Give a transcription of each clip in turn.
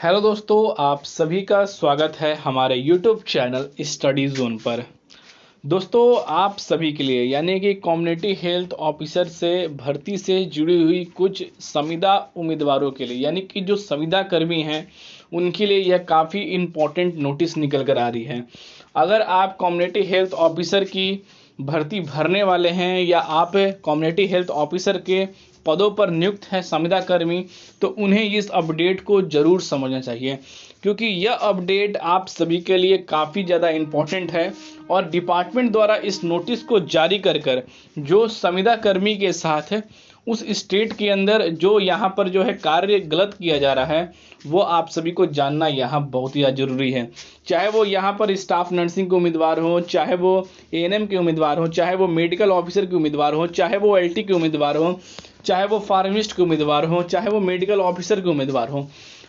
Hello दोस्तों, आप सभी का स्वागत है हमारे यूट्यूब चैनल स्टडी जोन पर। दोस्तों, आप सभी के लिए यानी कि कम्युनिटी हेल्थ ऑफिसर से भर्ती से जुड़ी हुई कुछ संविदा उम्मीदवारों के लिए यानी कि जो संविदा कर्मी हैं उनके लिए यह काफ़ी इम्पोर्टेंट नोटिस निकल कर आ रही है। अगर आप कम्युनिटी हेल्थ ऑफिसर की भर्ती भरने वाले हैं या आप कम्युनिटी हेल्थ ऑफिसर के पदों पर नियुक्त हैं संविदा कर्मी, तो उन्हें इस अपडेट को ज़रूर समझना चाहिए, क्योंकि यह अपडेट आप सभी के लिए काफ़ी ज़्यादा इम्पोर्टेंट है। और डिपार्टमेंट द्वारा इस नोटिस को जारी कर जो संविदा कर्मी के साथ उस स्टेट के अंदर जो यहाँ पर जो है कार्य गलत किया जा रहा है, वो आप सभी को जानना यहाँ बहुत ही ज़रूरी है। चाहे वो यहाँ पर स्टाफ नर्सिंग के उम्मीदवार हो, चाहे वो एएनएम के उम्मीदवार हो, चाहे वो मेडिकल ऑफिसर के उम्मीदवार हो, चाहे वो एलटी के उम्मीदवार हो, चाहे वो फार्मिस्ट के उम्मीदवार हो, चाहे वो मेडिकल ऑफिसर के उम्मीदवार हो।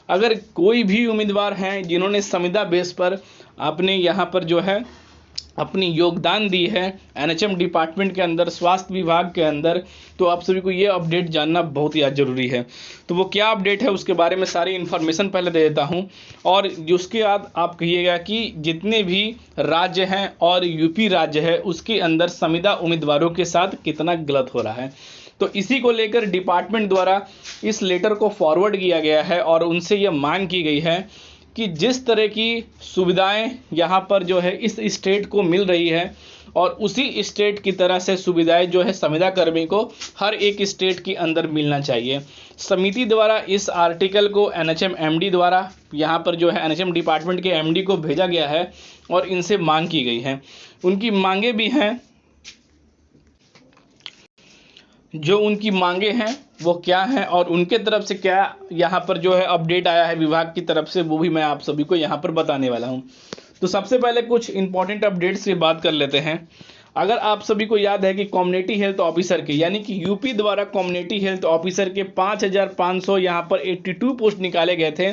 अगर कोई भी उम्मीदवार हैं जिन्होंने संविदा बेस पर अपने यहाँ पर जो है अपनी योगदान दी है एनएचएम डिपार्टमेंट के अंदर, स्वास्थ्य विभाग के अंदर, तो आप सभी को ये अपडेट जानना बहुत ही ज़रूरी है। तो वो क्या अपडेट है उसके बारे में सारी इन्फॉर्मेशन पहले दे देता हूँ, और उसके बाद आप कहिएगा कि जितने भी राज्य हैं और यूपी राज्य है उसके अंदर संविदा उम्मीदवारों के साथ कितना गलत हो रहा है। तो इसी को लेकर डिपार्टमेंट द्वारा इस लेटर को फॉरवर्ड किया गया है और उनसे यह मांग की गई है कि जिस तरह की सुविधाएं यहाँ पर जो है इस स्टेट को मिल रही है और उसी स्टेट की तरह से सुविधाएं जो है संविदा कर्मी को हर एक स्टेट के अंदर मिलना चाहिए। समिति द्वारा इस आर्टिकल को एनएचएम एमडी द्वारा यहाँ पर जो है एनएचएम डिपार्टमेंट के एमडी को भेजा गया है और इनसे मांग की गई है। उनकी मांगे भी हैं, जो उनकी मांगे हैं वो क्या हैं और उनके तरफ से क्या यहाँ पर जो है अपडेट आया है विभाग की तरफ से, वो भी मैं आप सभी को यहाँ पर बताने वाला हूँ। तो सबसे पहले कुछ इंपॉर्टेंट अपडेट्स की बात कर लेते हैं। अगर आप सभी को याद है कि कम्युनिटी हेल्थ ऑफिसर के यानी कि यूपी द्वारा कम्युनिटी हेल्थ ऑफिसर के 5,500 यहाँ पर 82 पोस्ट निकाले गए थे,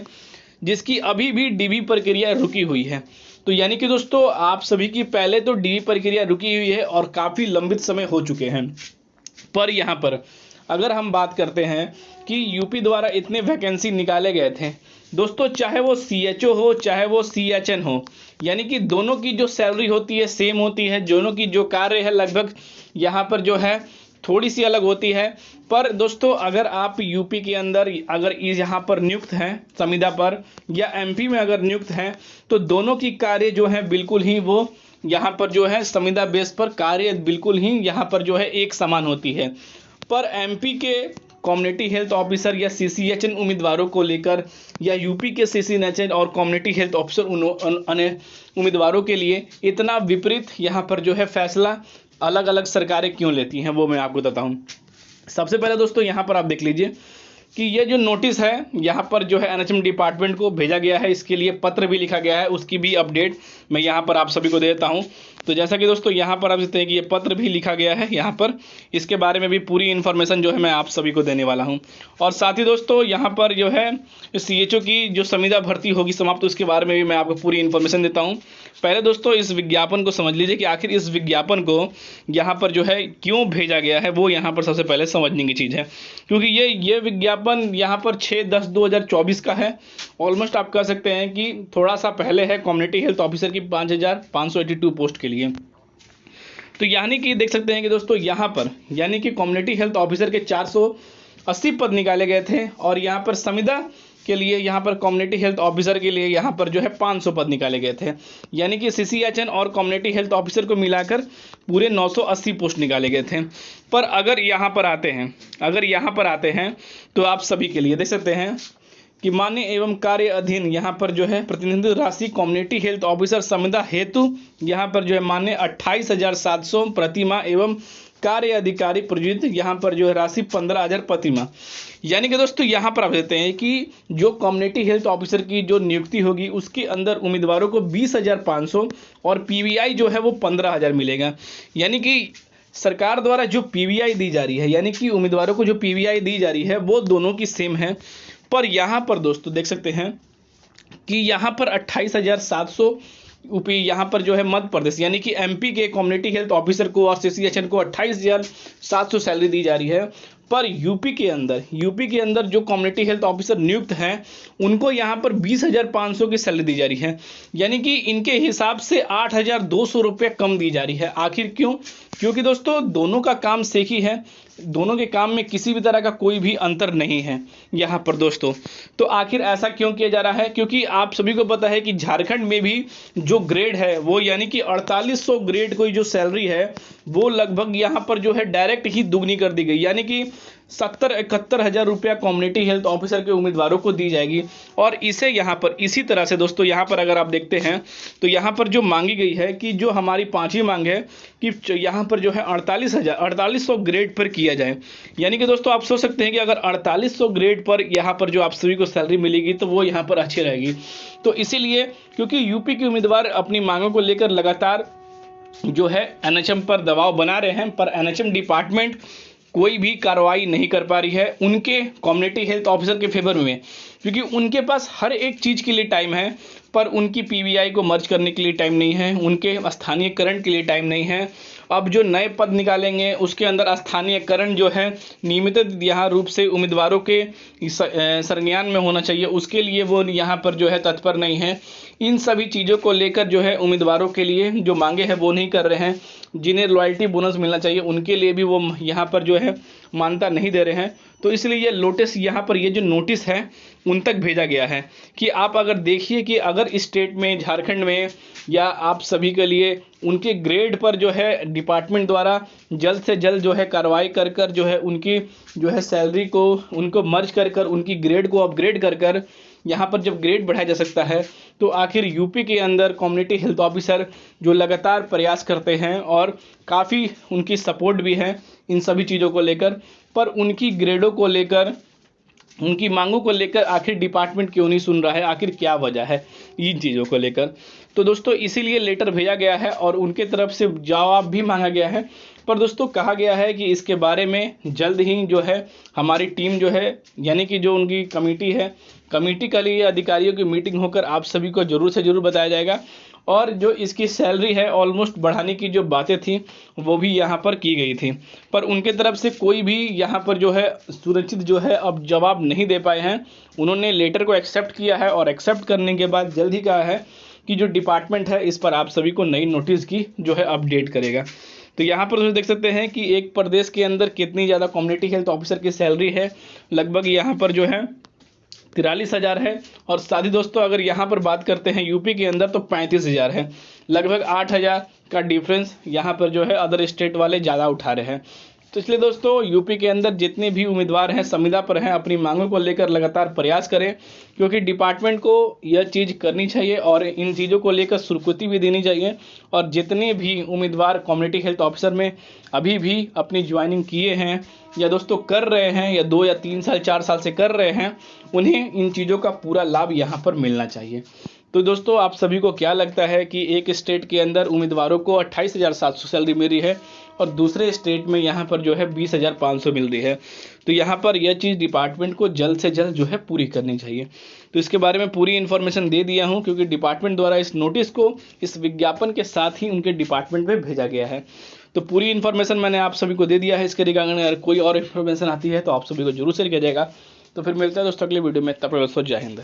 जिसकी अभी भी डीबी प्रक्रिया रुकी हुई है। तो यानी कि दोस्तों आप सभी की पहले तो डीबी प्रक्रिया रुकी हुई है और काफ़ी लंबित समय हो चुके हैं। पर यहाँ पर अगर हम बात करते हैं कि यूपी द्वारा इतने वैकेंसी निकाले गए थे दोस्तों, चाहे वो सीएचओ हो चाहे वो सीएचएन हो, यानी कि दोनों की जो सैलरी होती है सेम होती है, दोनों की जो कार्य है लगभग यहाँ पर जो है थोड़ी सी अलग होती है। पर दोस्तों अगर आप यूपी के अंदर अगर यहाँ पर नियुक्त हैं संविदा पर या एमपी में अगर नियुक्त हैं, तो दोनों की कार्य जो है बिल्कुल ही वो यहाँ पर जो है संविदा बेस पर कार्य बिल्कुल ही यहाँ पर जो है एक समान होती है। पर एमपी के कम्युनिटी हेल्थ ऑफिसर या सीसीएचएन उम्मीदवारों को लेकर या यूपी के सीसीएचएन और कम्युनिटी हेल्थ ऑफिसर उम्मीदवारों के लिए इतना विपरीत यहाँ पर जो है फैसला अलग अलग सरकारें क्यों लेती हैं, वो मैं आपको बताता हूँ। सबसे पहले दोस्तों यहाँ पर आप देख लीजिए कि ये जो नोटिस है यहाँ पर जो है एनएचएम डिपार्टमेंट को भेजा गया है, इसके लिए पत्र भी लिखा गया है, उसकी भी अपडेट मैं यहाँ पर आप सभी को देता हूँ। तो जैसा कि दोस्तों यहाँ पर आप देखते हैं कि ये पत्र भी लिखा गया है यहाँ पर, इसके बारे में भी पूरी इन्फॉर्मेशन जो है मैं आप सभी को देने वाला हूँ। और साथ ही दोस्तों यहाँ पर जो है सीएचओ की जो संविदा भर्ती होगी समाप्त, उसके बारे में भी मैं आपको पूरी इन्फॉर्मेशन देता हूँ। पहले दोस्तों इस विज्ञापन को समझ लीजिए कि आखिर इस विज्ञापन को यहाँ पर जो है क्यों भेजा गया है, वो यहाँ पर सबसे पहले समझने की चीज़ है। क्योंकि ये विज्ञापन यहाँ पर 6/10/2024 का है। ऑलमोस्ट आप कह सकते हैं कि थोड़ा सा पहले है कम्युनिटी हेल्थ ऑफिसर की 5,582 पोस्ट के लिए। तो यानी कि देख सकते हैं कि दोस्तों यहाँ पर यानी कि कम्युनिटी हेल्थ ऑफिसर के 480 पद निकाले गए थे और यहाँ पर संविदा के लिए यहाँ पर कम्युनिटी हेल्थ ऑफिसर के लिए यहाँ पर जो है 500 पद निकाले गए थे। यानी कि सीसीएचएन और कम्युनिटी हेल्थ ऑफिसर को मिलाकर पूरे 980 पोस्ट निकाले गए थे। पर अगर यहाँ पर आते हैं तो आप सभी के लिए देख सकते हैं कि मान्य एवं कार्य अधीन यहाँ पर जो है प्रतिनिधित्व राशि कम्युनिटी हेल्थ ऑफिसर संविदा हेतु यहाँ पर जो है मान्य 28,700 प्रतिमाह एवं कार्य अधिकारी प्रयोजित यहाँ पर जो है राशि 15,000 प्रतिमाह। यानी कि दोस्तों यहाँ पर आप देते हैं कि जो कम्युनिटी हेल्थ ऑफिसर की जो नियुक्ति होगी उसके अंदर उम्मीदवारों को 20,500 और पीवीआई जो है वो 15,000 मिलेगा। यानी कि सरकार द्वारा जो पीवीआई दी जा रही है यानी कि उम्मीदवारों को जो पीवीआई दी जा रही है वो दोनों की सेम है। पर यहाँ पर दोस्तों देख सकते हैं कि यहाँ पर 28,700 यूपी यहाँ पर जो है मध्य प्रदेश यानी कि एमपी के कम्युनिटी हेल्थ ऑफिसर को और सीसीएचएन को 28,700 सैलरी दी जा रही है। पर यूपी के अंदर जो कम्युनिटी हेल्थ ऑफिसर नियुक्त हैं उनको यहाँ पर 20,500 की सैलरी दी जा रही है, यानी कि इनके हिसाब से 8,200 रुपये कम दी जा रही है। आखिर क्यों? क्योंकि दोस्तों दोनों का काम एक ही है, दोनों के काम में किसी भी तरह का कोई भी अंतर नहीं है यहाँ पर दोस्तों। तो आखिर ऐसा क्यों किया जा रहा है? क्योंकि आप सभी को पता है कि झारखंड में भी जो ग्रेड है वो यानी कि 4800 ग्रेड कोई जो सैलरी है वो लगभग यहाँ पर जो है डायरेक्ट ही दुगनी कर दी गई, यानी कि 70-71 हज़ार रुपया कम्युनिटी हेल्थ ऑफिसर के उम्मीदवारों को दी जाएगी। और इसे यहाँ पर इसी तरह से दोस्तों यहाँ पर अगर आप देखते हैं तो यहाँ पर जो मांगी गई है कि जो हमारी पांचवी मांग है कि यहाँ पर जो है 4800 ग्रेड पर किया जाए, यानी कि दोस्तों आप सोच सकते हैं कि अगर 4800 ग्रेड पर यहाँ पर जो आप सभी को सैलरी मिलेगी तो वो यहाँ पर अच्छी रहेगी। तो इसीलिए क्योंकि यूपी के उम्मीदवार अपनी मांगों को लेकर लगातार जो है एनएचएम पर दबाव बना रहे हैं, पर एनएचएम डिपार्टमेंट कोई भी कार्रवाई नहीं कर पा रही है उनके कम्युनिटी हेल्थ ऑफिसर के फेवर में, क्योंकि उनके पास हर एक चीज़ के लिए टाइम है पर उनकी पीवीआई को मर्ज करने के लिए टाइम नहीं है, उनके स्थानीयकरण के लिए टाइम नहीं है। अब जो नए पद निकालेंगे उसके अंदर स्थानीयकरण जो है नियमित यहाँ रूप से उम्मीदवारों के संज्ञान में होना चाहिए, उसके लिए वो यहाँ पर जो है तत्पर नहीं है। इन सभी चीज़ों को लेकर जो है उम्मीदवारों के लिए जो मांगे हैं वो नहीं कर रहे हैं, जिन्हें लॉयल्टी बोनस मिलना चाहिए उनके लिए भी वो यहाँ पर जो है मान्यता नहीं दे रहे हैं। तो इसलिए ये नोटिस यहाँ पर ये जो नोटिस है उन तक भेजा गया है कि आप अगर देखिए कि अगर स्टेट में झारखंड में या आप सभी के लिए उनके ग्रेड पर जो है डिपार्टमेंट द्वारा जल्द से जल्द जो है कार्रवाई कर कर जो है उनकी जो है सैलरी को उनको मर्ज कर कर उनकी ग्रेड को अपग्रेड कर कर यहाँ पर जब ग्रेड बढ़ाया जा सकता है तो आखिर यूपी के अंदर कम्युनिटी हेल्थ ऑफिसर जो लगातार प्रयास करते हैं और काफ़ी उनकी सपोर्ट भी है इन सभी चीज़ों को लेकर, पर उनकी ग्रेडों को लेकर उनकी मांगों को लेकर आखिर डिपार्टमेंट क्यों नहीं सुन रहा है, आखिर क्या वजह है इन चीज़ों को लेकर। तो दोस्तों इसीलिए लेटर भेजा गया है और उनके तरफ से जवाब भी मांगा गया है, पर दोस्तों कहा गया है कि इसके बारे में जल्द ही जो है हमारी टीम जो है यानी कि जो उनकी कमेटी है, कमेटी के लिए अधिकारियों की मीटिंग होकर आप सभी को ज़रूर से ज़रूर बताया जाएगा। और जो इसकी सैलरी है ऑलमोस्ट बढ़ाने की जो बातें थी वो भी यहाँ पर की गई थी, पर उनके तरफ से कोई भी यहाँ पर जो है सुरक्षित जो है अब जवाब नहीं दे पाए हैं। उन्होंने लेटर को एक्सेप्ट किया है और एक्सेप्ट करने के बाद जल्द ही कहा है कि जो डिपार्टमेंट है इस पर आप सभी को नई नोटिस की जो है अपडेट करेगा। तो यहाँ पर दोस्तों देख सकते हैं कि एक प्रदेश के अंदर कितनी ज़्यादा कम्युनिटी हेल्थ ऑफिसर की सैलरी है, लगभग यहाँ पर जो है 43,000 है। और साथ ही दोस्तों अगर यहाँ पर बात करते हैं यूपी के अंदर तो 35,000 है, लगभग 8,000 का डिफरेंस यहाँ पर जो है अदर स्टेट वाले ज़्यादा उठा रहे हैं। तो इसलिए दोस्तों यूपी के अंदर जितने भी उम्मीदवार हैं संविदा पर हैं अपनी मांगों को लेकर लगातार प्रयास करें, क्योंकि डिपार्टमेंट को यह चीज़ करनी चाहिए और इन चीज़ों को लेकर स्वीकृति भी देनी चाहिए। और जितने भी उम्मीदवार कम्युनिटी हेल्थ ऑफिसर में अभी भी अपनी ज्वाइनिंग किए हैं या दोस्तों कर रहे हैं या 2 या 3 साल 4 साल से कर रहे हैं, उन्हें इन चीज़ों का पूरा लाभ यहाँ पर मिलना चाहिए। तो दोस्तों आप सभी को क्या लगता है कि एक स्टेट के अंदर उम्मीदवारों को 28,700 सैलरी मिल रही है और दूसरे स्टेट में यहाँ पर जो है 20,500 मिल रही है, तो यहाँ पर यह चीज़ डिपार्टमेंट को जल्द से जल्द जो है पूरी करनी चाहिए। तो इसके बारे में पूरी इन्फॉर्मेशन दे दिया हूँ, क्योंकि डिपार्टमेंट द्वारा इस नोटिस को इस विज्ञापन के साथ ही उनके डिपार्टमेंट में भेजा गया है। तो पूरी इन्फॉर्मेशन मैंने आप सभी को दे दिया है। इसके रिगार्डिंग अगर कोई और इन्फॉर्मेशन आती है तो आप सभी को जरूर शेयर किया जाएगा। तो फिर मिलता है दोस्तों अगले वीडियो में, तब तक जय हिंद।